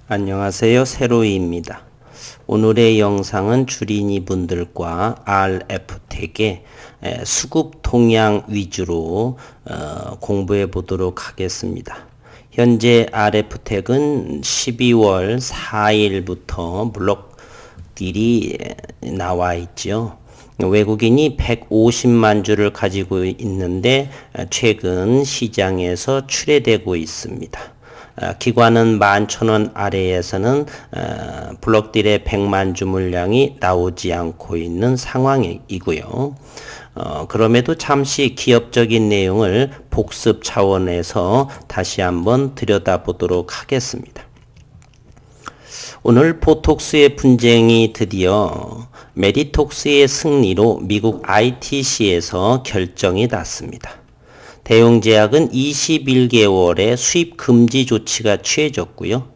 안녕하세요. 세로이입니다. 오늘의 영상은 주린이 분들과 RF택의 수급 동향 위주로 공부해 보도록 하겠습니다. 현재 RF택은 12월 4일부터 블록딜이 나와 있죠. 외국인이 150만 주를 가지고 있는데 최근 시장에서 출회되고 있습니다. 기관은 11,000원 아래에서는 블록딜의 100만 주 물량이 나오지 않고 있는 상황이고요. 그럼에도 잠시 기업적인 내용을 복습 차원에서 다시 한번 들여다보도록 하겠습니다. 오늘 보톡스의 분쟁이 드디어 메디톡스의 승리로 미국 ITC에서 결정이 났습니다. 대웅제약은 21개월의 수입 금지 조치가 취해졌고요.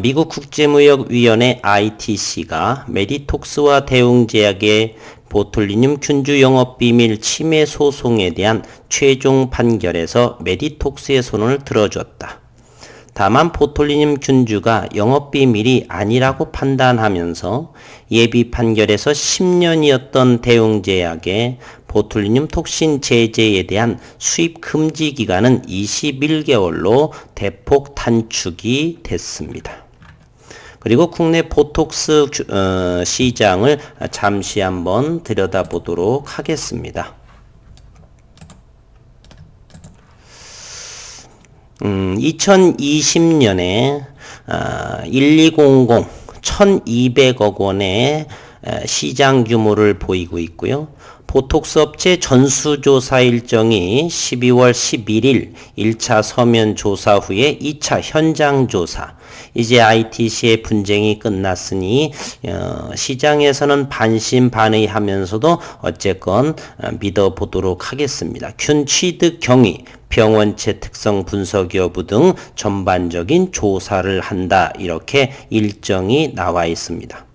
미국 국제무역위원회 ITC가 메디톡스와 대웅제약의 보툴리늄 균주 영업비밀 침해 소송에 대한 최종 판결에서 메디톡스의 손을 들어줬다. 다만 보툴리늄 균주가 영업비밀이 아니라고 판단하면서 예비 판결에서 10년이었던 대웅제약의 보툴리늄 톡신 제재에 대한 수입 금지 기간은 21개월로 대폭 단축이 됐습니다. 그리고 국내 보톡스 시장을 잠시 한번 들여다보도록 하겠습니다. 2020년에 1200 1200억 원의 시장 규모를 보이고 있고요. 보톡스 업체 전수조사 일정이 12월 11일 1차 서면 조사 후에 2차 현장 조사. 이제 ITC의 분쟁이 끝났으니 시장에서는 반신반의하면서도 어쨌건 믿어보도록 하겠습니다. 균 취득 경위, 병원체 특성 분석 여부 등 전반적인 조사를 한다. 이렇게 일정이 나와 있습니다.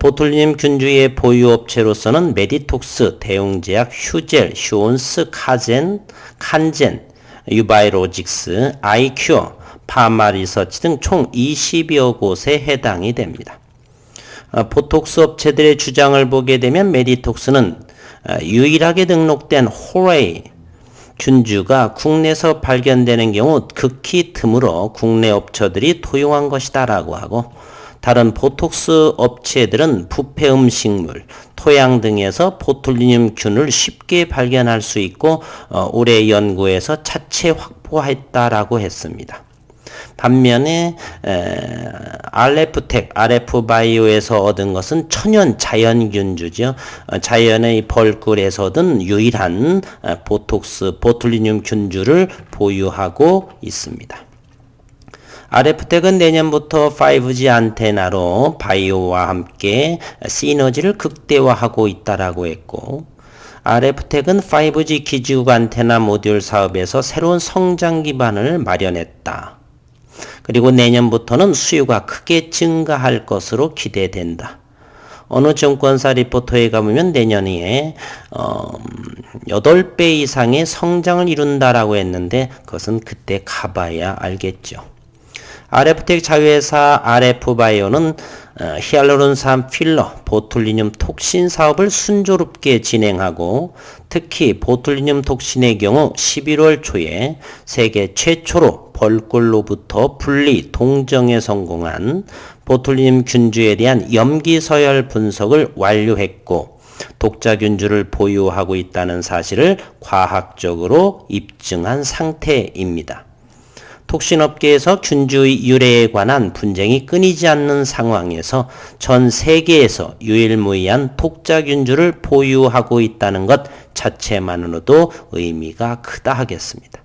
보툴리늄 균주의 보유업체로서는 메디톡스, 대웅제약, 휴젤, 휴온스, 칸젠, 유바이로직스, 아이큐어, 파마리서치 등 총 20여 곳에 해당이 됩니다. 보톡스 업체들의 주장을 보게 되면 메디톡스는 유일하게 등록된 호레이 균주가 국내에서 발견되는 경우 극히 드물어 국내 업체들이 토용한 것이다 라고 하고, 다른 보톡스 업체들은 부패 음식물, 토양 등에서 보툴리늄 균을 쉽게 발견할 수 있고 올해 연구에서 차체 확보했다라고 했습니다. 반면에 RF택, RF바이오에서 얻은 것은 천연 자연균주죠. 자연의 벌꿀에서 얻은 유일한 보툴리늄 균주를 보유하고 있습니다. RF택은 내년부터 5G 안테나로 바이오와 함께 시너지를 극대화하고 있다라고 했고, RF택은 5G 기지국 안테나 모듈 사업에서 새로운 성장 기반을 마련했다. 그리고 내년부터는 수요가 크게 증가할 것으로 기대된다. 어느 증권사 리포터에 가보면 내년에 8배 이상의 성장을 이룬다라고 했는데 그것은 그때 가봐야 알겠죠. RF택 자회사 RF바이오는 히알루론산 필러, 보툴리늄 톡신 사업을 순조롭게 진행하고, 특히 보툴리늄 톡신의 경우 11월 초에 세계 최초로 벌꿀로부터 분리 동정에 성공한 보툴리늄 균주에 대한 염기 서열 분석을 완료했고, 독자균주를 보유하고 있다는 사실을 과학적으로 입증한 상태입니다. 톡신업계에서 균주의 유래에 관한 분쟁이 끊이지 않는 상황에서 전 세계에서 유일무이한 독자균주를 보유하고 있다는 것 자체만으로도 의미가 크다 하겠습니다.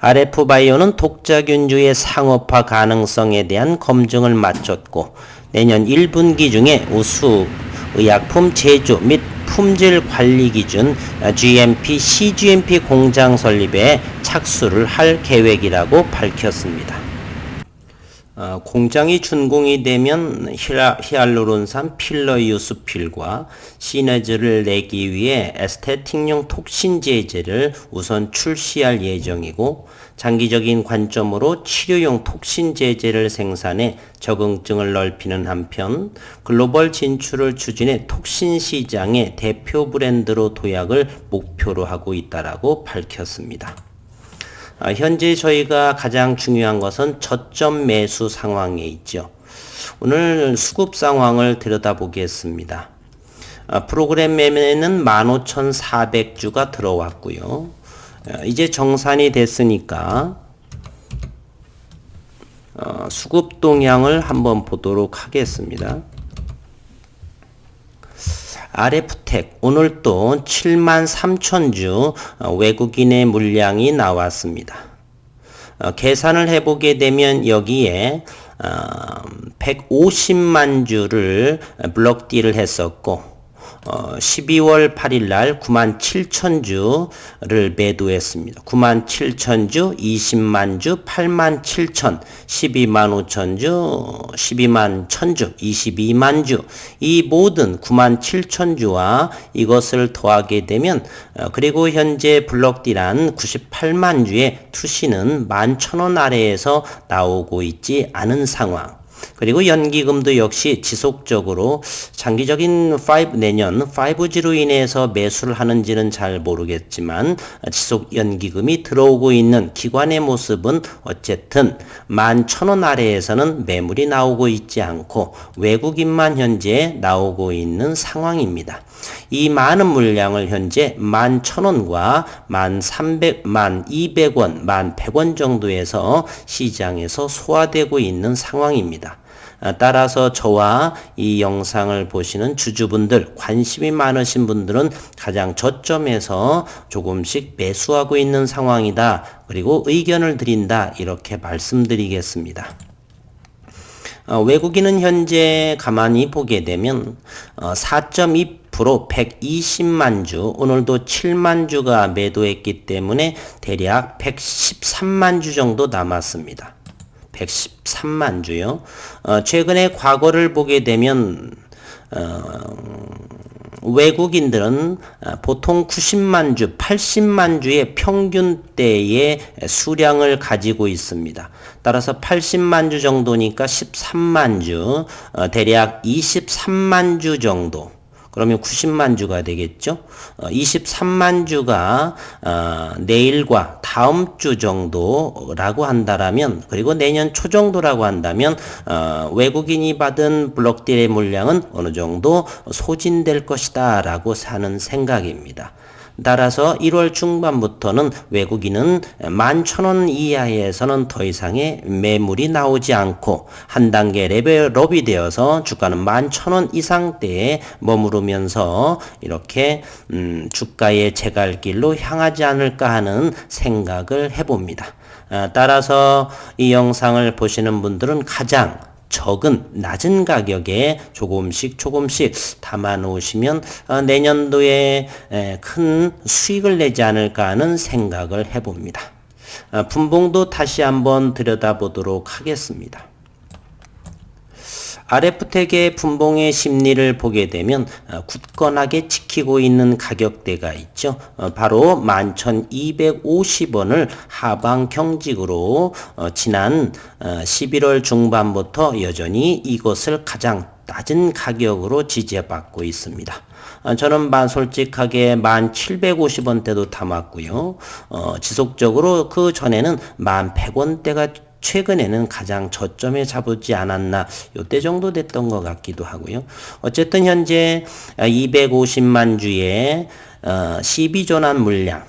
RF바이오는 독자균주의 상업화 가능성에 대한 검증을 마쳤고, 내년 1분기 중에 우수 의약품 제조 및 품질 관리 기준 GMP, CGMP 공장 설립에 착수를 할 계획이라고 밝혔습니다. 공장이 준공이 되면 히알루론산 필러유스필과 시너지를 내기 위해 에스테틱용 톡신 제제를 우선 출시할 예정이고, 장기적인 관점으로 치료용 톡신 제제를 생산해 적응증을 넓히는 한편 글로벌 진출을 추진해 톡신 시장의 대표 브랜드로 도약을 목표로 하고 있다라고 밝혔습니다. 현재 저희가 가장 중요한 것은 저점 매수 상황에 있죠. 오늘 수급 상황을 들여다보겠습니다. 프로그램 매매는 15,400주가 들어왔고요. 이제 정산이 됐으니까 수급 동향을 한번 보도록 하겠습니다. RF텍 오늘 또 73,000주 외국인의 물량이 나왔습니다. 계산을 해보게 되면 여기에 150만 주를 블록딜을 했었고, 12월 8일 날 97,000주를 매도했습니다. 97,000주, 20만 주, 87,000, 12만 5천주, 12만 1,000주, 22만 주, 이 모든 97,000주와 이것을 더하게 되면 그리고 현재 블록딜한 98만 주의 투시는 11,000원 아래에서 나오고 있지 않은 상황. 그리고 연기금도 역시 지속적으로 장기적인 내년 5G로 인해서 매수를 하는지는 잘 모르겠지만 지속 연기금이 들어오고 있는 기관의 모습은 어쨌든 11,000원 아래에서는 매물이 나오고 있지 않고 외국인만 현재 나오고 있는 상황입니다. 이 많은 물량을 현재 11,000원과 1,200원, 1,100원 정도에서 시장에서 소화되고 있는 상황입니다. 따라서 저와 이 영상을 보시는 주주분들, 관심이 많으신 분들은 가장 저점에서 조금씩 매수하고 있는 상황이다. 그리고 의견을 드린다. 이렇게 말씀드리겠습니다. 외국인은 현재 가만히 보게 되면 4.2% 120만 주, 오늘도 7만 주가 매도했기 때문에 대략 113만 주 정도 남았습니다. 113만 주요. 최근에 과거를 보게 되면 외국인들은 보통 90만 주, 80만 주의 평균대의 수량을 가지고 있습니다. 따라서 80만 주 정도니까 13만 주, 대략 23만 주 정도. 그러면 90만 주가 되겠죠. 23만 주가 내일과 다음 주 정도라고 한다라면, 그리고 내년 초 정도라고 한다면 외국인이 받은 블록딜의 물량은 어느 정도 소진될 것이다 라고 하는 생각입니다. 따라서 1월 중반부터는 외국인은 11,000원 이하에서는 더 이상의 매물이 나오지 않고 한 단계 레벨업이 되어서 주가는 11,000원 이상대에 머무르면서 이렇게 주가의 제갈길로 향하지 않을까 하는 생각을 해봅니다. 따라서 이 영상을 보시는 분들은 가장 적은 낮은 가격에 조금씩 담아 놓으시면 내년도에 큰 수익을 내지 않을까 하는 생각을 해봅니다. 분봉도 다시 한번 들여다보도록 하겠습니다. RF텍의 분봉의 심리를 보게 되면 굳건하게 지키고 있는 가격대가 있죠. 바로 11,250원을 하방 경직으로 지난 11월 중반부터 여전히 이것을 가장 낮은 가격으로 지지받고 있습니다. 저는 솔직하게 1,750원대도 담았고요. 지속적으로 그 전에는 1,100원대가 최근에는 가장 저점에 잡지 않았나, 요때 정도 됐던 것 같기도 하고요. 어쨌든 현재 250만 주의 12조난 물량,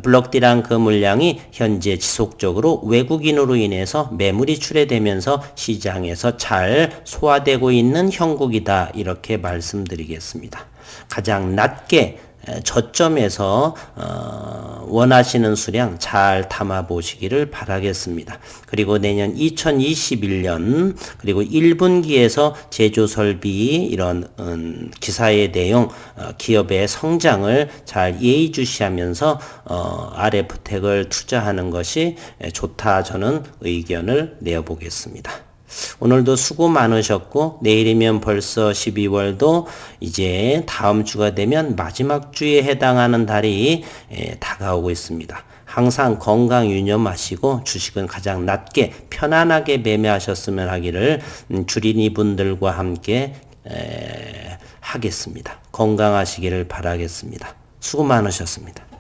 블록딜한 그 물량이 현재 지속적으로 외국인으로 인해서 매물이 출회되면서 시장에서 잘 소화되고 있는 형국이다, 이렇게 말씀드리겠습니다. 가장 낮게 저점에서 원하시는 수량 잘 담아 보시기를 바라겠습니다. 그리고 내년 2021년 그리고 1분기에서 제조설비 이런 기사의 내용, 기업의 성장을 잘 예의주시하면서 RF텍을 투자하는 것이 좋다, 저는 의견을 내어보겠습니다. 오늘도 수고 많으셨고 내일이면 벌써 12월도 이제 다음 주가 되면 마지막 주에 해당하는 달이 다가오고 있습니다. 항상 건강 유념하시고 주식은 가장 낮게 편안하게 매매하셨으면 하기를 주린이 분들과 함께 하겠습니다. 건강하시기를 바라겠습니다. 수고 많으셨습니다.